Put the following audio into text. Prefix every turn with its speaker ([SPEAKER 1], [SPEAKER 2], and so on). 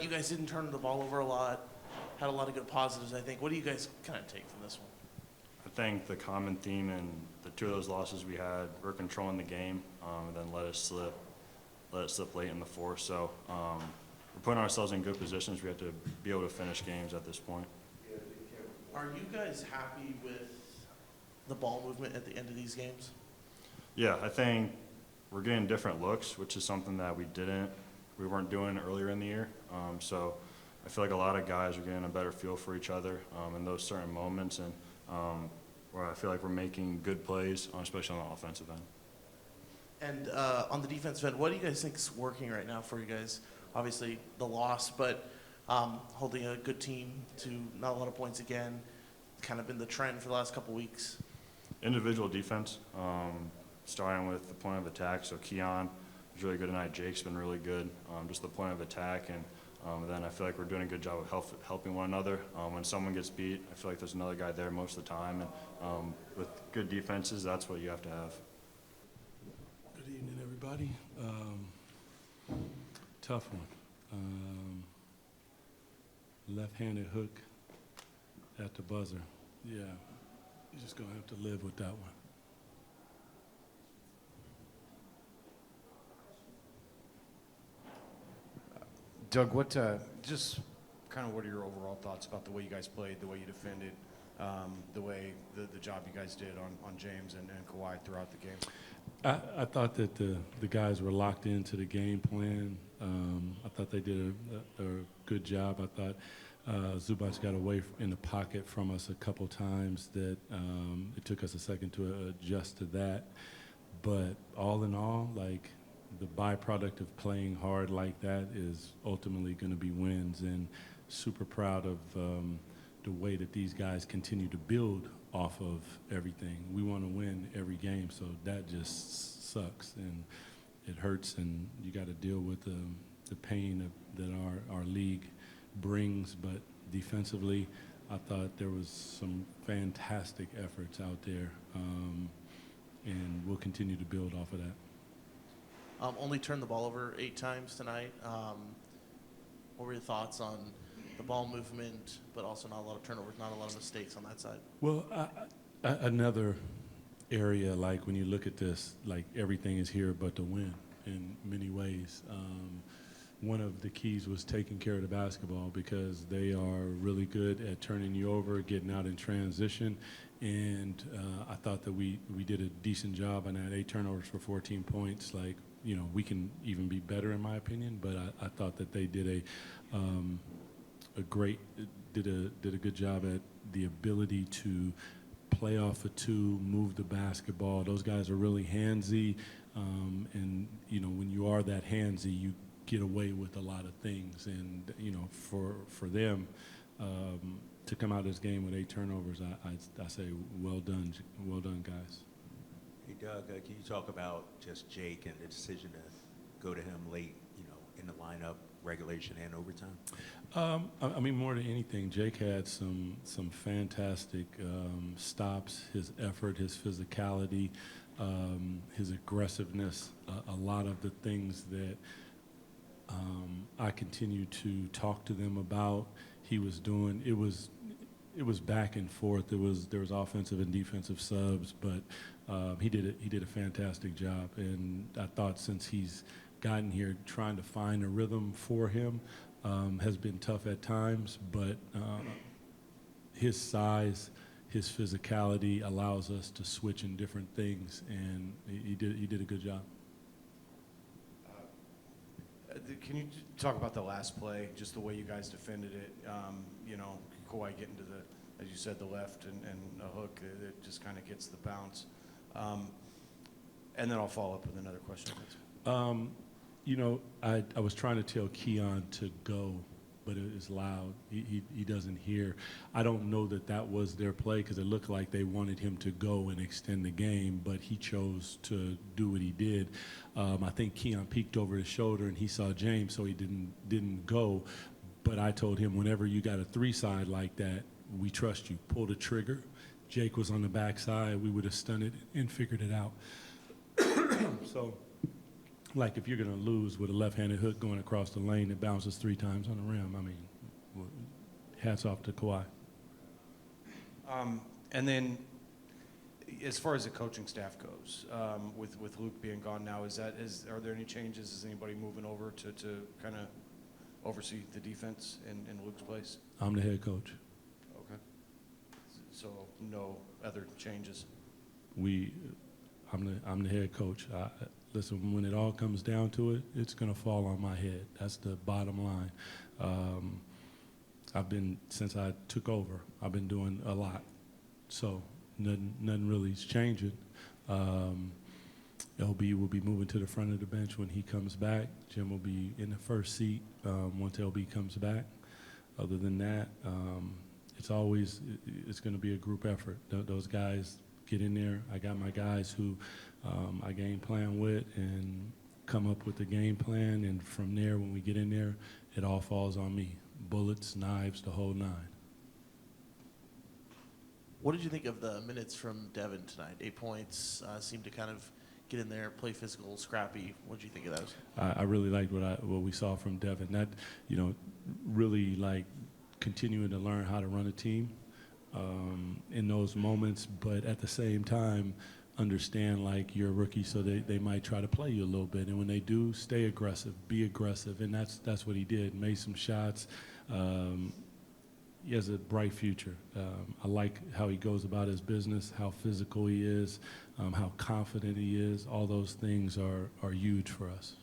[SPEAKER 1] you guys didn't turn the ball over a lot, had a lot of good positives, I think. What do you guys kind of take from this one?
[SPEAKER 2] I think the common theme in the two of those losses we had, we're controlling the game, and then let it slip late in the fourth. So we're putting ourselves in good positions. We have to be able to finish games at this point.
[SPEAKER 1] Are you guys happy with the ball movement at the end of these games?
[SPEAKER 2] Yeah, I think we're getting different looks, which is something that we weren't doing earlier in the year. So I feel like a lot of guys are getting a better feel for each other in those certain moments, and where I feel like we're making good plays, especially on the offensive end.
[SPEAKER 1] And on the defensive end, what do you guys think is working right now for you guys? Obviously the loss, but holding a good team to not a lot of points again, kind of been the trend for the last couple weeks.
[SPEAKER 2] Individual defense, starting with the point of attack. So Keon was really good tonight. Jake's been really good. Just the point of attack, and then I feel like we're doing a good job of helping one another. When someone gets beat, I feel like there's another guy there most of the time. And with good defenses, that's what you have to have.
[SPEAKER 3] Good evening, everybody. Tough one. Left-handed hook at the buzzer. Yeah, you're just going to have to live with that one.
[SPEAKER 4] Doug, just kind of what are your overall thoughts about the way you guys played, the way you defended, the way the job you guys did on James and Kawhi throughout the game?
[SPEAKER 3] I thought that the guys were locked into the game plan. I thought they did a good job. I thought Zubac got away in the pocket from us a couple times that it took us a second to adjust to that. But all in all, like, the byproduct of playing hard like that is ultimately going to be wins, and super proud of the way that these guys continue to build off of everything. We want to win every game, so that just sucks, and it hurts, and you got to deal with the pain that our league brings. But defensively, I thought there was some fantastic efforts out there, and we'll continue to build off of that.
[SPEAKER 1] Only turned the ball over 8 times tonight. What were your thoughts on the ball movement, but also not a lot of turnovers, not a lot of mistakes on that side?
[SPEAKER 3] Well, another area, like when you look at this, like everything is here but to win in many ways. One of the keys was taking care of the basketball, because they are really good at turning you over, getting out in transition. And I thought that we did a decent job on that. 8 turnovers for 14 points. Like, you know, we can even be better in my opinion, but I thought that they did a good job at the ability to play off a 2, move the basketball. Those guys are really handsy, and you know, when you are that handsy, you get away with a lot of things. And you know, for them to come out of this game with 8 turnovers, I say well done, guys.
[SPEAKER 5] Hey Doug, can you talk about just Jake and the decision to go to him late, you know, in the lineup, regulation and overtime?
[SPEAKER 3] I mean, more than anything, Jake had some fantastic stops. His effort, his physicality, his aggressiveness, a lot of the things that I continue to talk to them about, he was doing. It was back and forth. There was offensive and defensive subs, but he did a fantastic job. And I thought since he's gotten here, trying to find a rhythm for him has been tough at times, but his size, his physicality allows us to switch in different things, and he did a good job.
[SPEAKER 4] Can you talk about the last play, just the way you guys defended it? You know, Kawhi getting to the, as you said, the left and a hook, it just kind of gets the bounce. And then I'll follow up with another question.
[SPEAKER 3] You know, I was trying to tell Keon to go, but it is loud. He doesn't hear. I don't know that was their play, because it looked like they wanted him to go and extend the game, but he chose to do what he did. I think Keon peeked over his shoulder and he saw James, so he didn't go. But I told him, whenever you got a 3-side like that, we trust you. Pull the trigger. Jake was on the backside. We would have stunned it and figured it out. So like if you're going to lose with a left-handed hook going across the lane that bounces 3 times on the rim, I mean, hats off to Kawhi.
[SPEAKER 4] And then, as far as the coaching staff goes, with Luke being gone now, are there any changes? Is anybody moving over to kind of oversee the defense in Luke's place?
[SPEAKER 3] I'm the head coach.
[SPEAKER 4] Okay. So no other changes.
[SPEAKER 3] I'm the head coach. Listen, when it all comes down to it, it's going to fall on my head. That's the bottom line. Since I took over, I've been doing a lot. So nothing really is changing. LB will be moving to the front of the bench when he comes back. Jim will be in the first seat once LB comes back. Other than that, it's going to be a group effort. Those guys get in there. I got my guys who I game plan with and come up with the game plan, and from there, when we get in there, it all falls on me. Bullets, knives, the whole 9.
[SPEAKER 1] What did you think of the minutes from Devin tonight? 8 points, seemed to kind of get in there, play physical, scrappy. What did you think of those?
[SPEAKER 3] I really liked what we saw from Devin. That, really like continuing to learn how to run a team in those moments, but at the same time, understand like you're a rookie, so they might try to play you a little bit. And when they do, stay aggressive, be aggressive, and that's what he did. Made some shots. He has a bright future. I like how he goes about his business, how physical he is, how confident he is. All those things are huge for us.